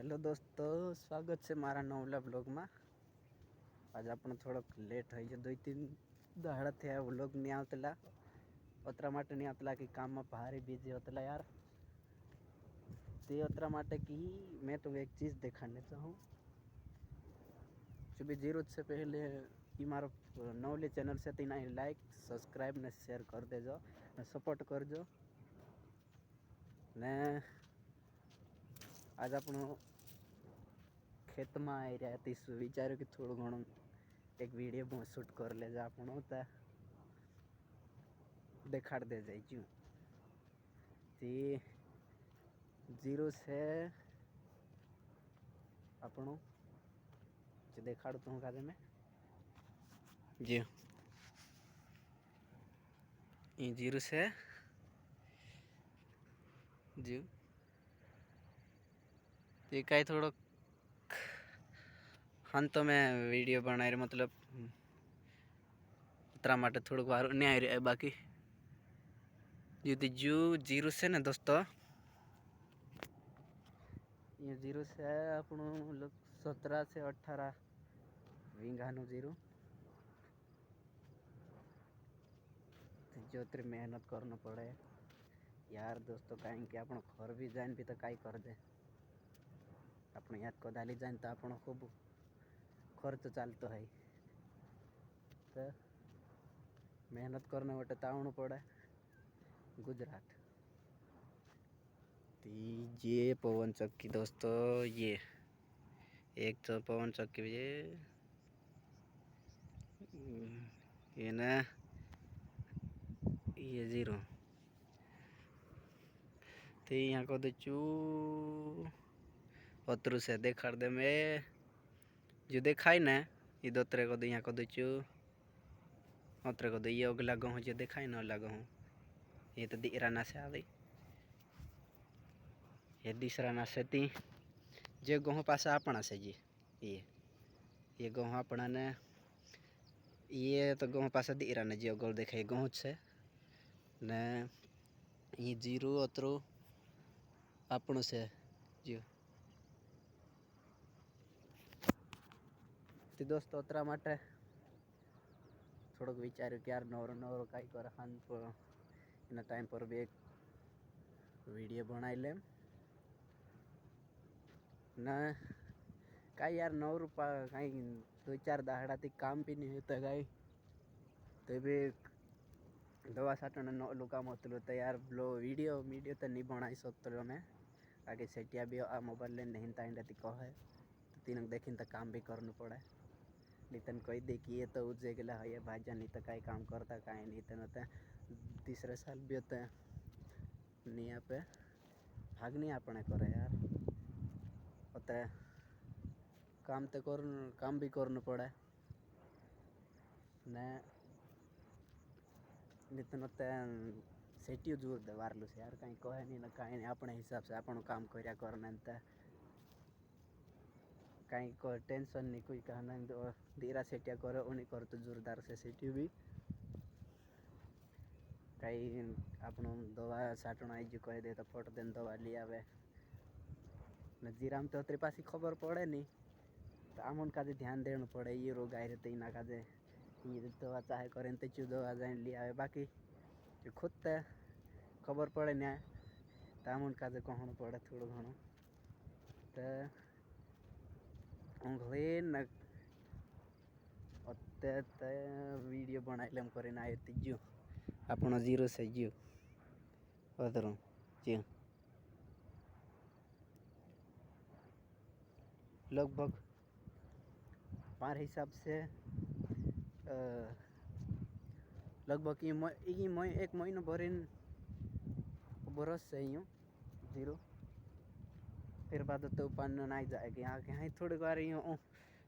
Hello दोस्तों, स्वागत है मारा नवला ब्लॉग में। आज આપણે થોડોક લેટ થઈ ગયો, 2-3 દાડા થયા વ્લોગ नहीं આવતલા ઓતરા માટે नहीं આવતલા कि काम में भारी बिजी होतला यार। ते ओतरा माटे की मैं तुम्हें एक चीज़ दिखाने चाहूँ। सुबह जीरो से पहले ये मारो नवले चैनल से तीन लाइक सब्सक्राइब ने शेयर कर देजो ने सपोर्ट करजो ने आज આપણો खेत में आई रहा थी विचार्યું कि थोड़ा घणो एक वीडियो शूट कर ले जा આપણો ता देखाड़ दे जाइजू ती जीरो से આપણો जो देखाड़ता हूँ काजे में जी ये जीरो से जी तो कई थोड़ा हाँ तो मैं वीडियो बना रही मतलब उतरा माटे थोड़ा वार नहीं आ रहा है बाकी जो जीरो से ना दोस्तों ये जीरो से अपनो मतलब 17 से 18 वींगानु जीरो जो तेरी मेहनत करना पड़े यार दोस्तों कहीं कि अपन घर भी जान भी तो कई कर दे अपन याद को डाली जान तो अपन खूब खर्च चलते है तो मेहनत करने वाटे तावणु पड़े गुजरात ये पवन चक्की दोस्तों ये एक तो पवन चक्की ये ना ये जीरो तो यहाँ को दचू पत्रु से देखाड़ दे मैं जो देखाई ना ये दोतरे को दे यहाँ को दचू अतरे को दे ये अगला गहूँ जो देखाई ना अगला गहूँ ये तो दिराना से आ गई ये तीसरा ना से ती जो गहूँ पासा अपना से जी ये गहूँ अपना ने ये तो गहूँ पासा दिराना जी अगल देखाई गहूँ से ने ये जीरो अतरो આપણું છે જો તે દોસ્તો અતરા માટે થોડોક વિચાર્યું કે યાર નવરો નવરો કાંઈ કરે હાન એના ટાઈમ પર બી એક વિડીયો બનાવી લેમ ને કાંઈ યાર નવરું કાંઈ 2-4 દાડાથી કામ બી નહીં હોતા કાંઈ તો બી દવા છાંટવાનું નવલું કામ હોતું તો યાર વિડીયો તો નહીં બનાવી શકતો મેં आगे सेटिया भी आ मोबाइल ले नहीं ताइंडती कहे तो तीन देखी तो काम भी करना पड़े नहीं तन कोई देखिए तो उजे गला है भाजा नहीं तो कहीं काम करता कहीं नहीं तो होता तीसरे साल भी होते नहीं यहाँ पे भाग नहीं अपने करे यार होता है काम तो काम भी करना पड़े ने नहीं तो होता सेटियो जोर दे वारलू से यार कहीं कहे नहीं ना कहीं नहीं अपने हिसाब से अपन काम कर्या करना कहीं कोई टेंशन नहीं कोई कहना धीरा सेटिया करे उन्हीं कर तो जोरदार से सेटियो भी कहीं अपन दवा छाटना आई जो कह दे तो फट देन दवा ले आवे न जीराम तो तेरे पास खबर पड़े नहीं तो आम उनका ध्यान देना पड़े ये रोग आए रहते ना काजे ये दवा चाहे करें तो चू दवा जाए ले आवे बाकी जो खुद तो खबर पड़े ना तो आम उनका कहना पड़े थोड़ा घणो तो न अत्ते वीडियो बनाई लेम करीने आयो तीजो आपनो जीरो से जो अदरो जी लगभग मार हिसाब से लगभग ये एक महीनो भरीन बरस से यूँ जीरो फिर बाद तो पान नहीं जाएगी यहाँ के यहाँ थोड़ी बार यूँ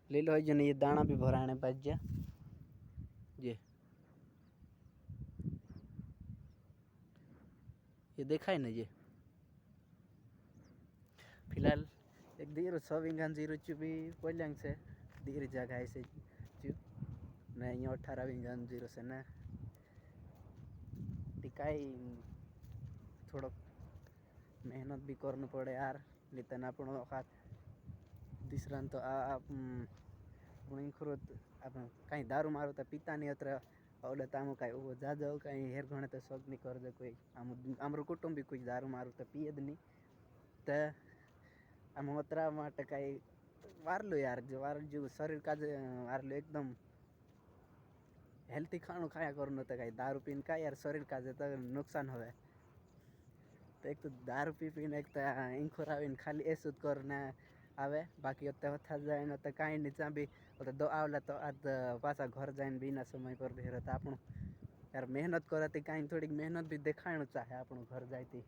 ले लो जो ये दाना भी भराने बच जा जी ये देखा है ना जी फिलहाल एक धीरे 6 वींगान जीरो चु भी पहले से धीरे जगह है से चु न ये 18 वींगान जीरो से ना टिकाई थोड़ा मेहनत भी करना पड़े यार नहीं तो अपन तिसरान तो इंखुरो कहीं दारू मारू तो पीता नहीं अत्र ओडे तामो कहीं जाजो कहीं हेर घणे तो शौक नहीं कर दे कोई आमरू कुटुंब भी कुछ दारू मारू तो पिए ज नहीं तो आम अतरा माटे कहीं वारलो यार जो शरीर का वारलो एकदम हेल्थी खाणु खाया करूँ तो कहीं दारू पीने का यार शरीर का तो नुकसान होवे तो एक तो दारू पीने एक तो इंखुर आवीने खाली ऐसुं ज करने आवे बाकी अत्ते हथा जाए तो कहीं नहीं चाबी दो आवला तो आज पासा घर जाए बिना समय पर भी रहता आपणु यार मेहनत करती कहीं थोड़ी मेहनत भी देखाणु चाहे आपणु घर जाती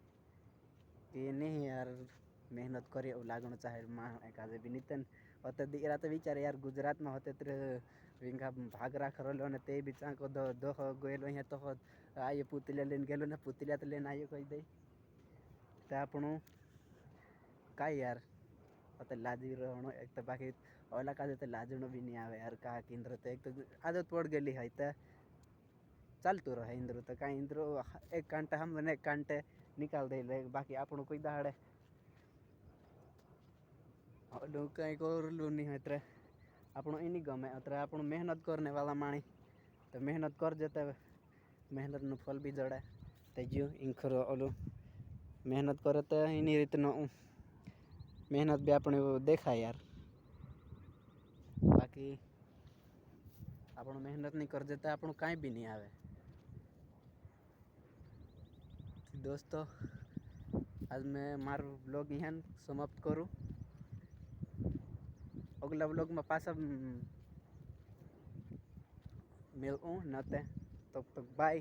ये नहीं यार मेहनत करे लागणु चाहे काजे भी नितन होते दीरा तो विचार यार गुजरात में होते विंगा भाग राख रोलो ने ते भी चाको दो गोयलो यहाँ तो आये पुतलिया लेन गेलो ने पुतलिया तो लेन आयो कही दे तो आपणु काई यार होते लाजी रहणो एक तो बाकी ओला काजे तो लाजणो भी नहीं आवे यार का केंद्र तो एक तो आदत पड़ गेली है तो चलतू रहे इंद्र तो कहीं इंद्र एक कांटे हम एक कांटे निकाल दे बाकी आपणु कोई दाड़े कहीं करलू नहीं है આપણું એ નહીં ગમે અત્યારે આપણું મહેનત કરને વાળા માણી તો મહેનત કરજે તો મહેનતનું ફળ બી જડે તો જો ઇંખરો ઓલું મહેનત કરે તો એની રીતનો મહેનત બી આપણે દેખાય યાર બાકી આપણું મહેનત નહીં કરજે તો આપણું કાંઈ બી નહીં આવે दोस्तों आज मैं मारू ब्लॉग यहाँ समाप्त करूँ अगला ब्लॉग में पासा मिलूँ नते तब तक बाय।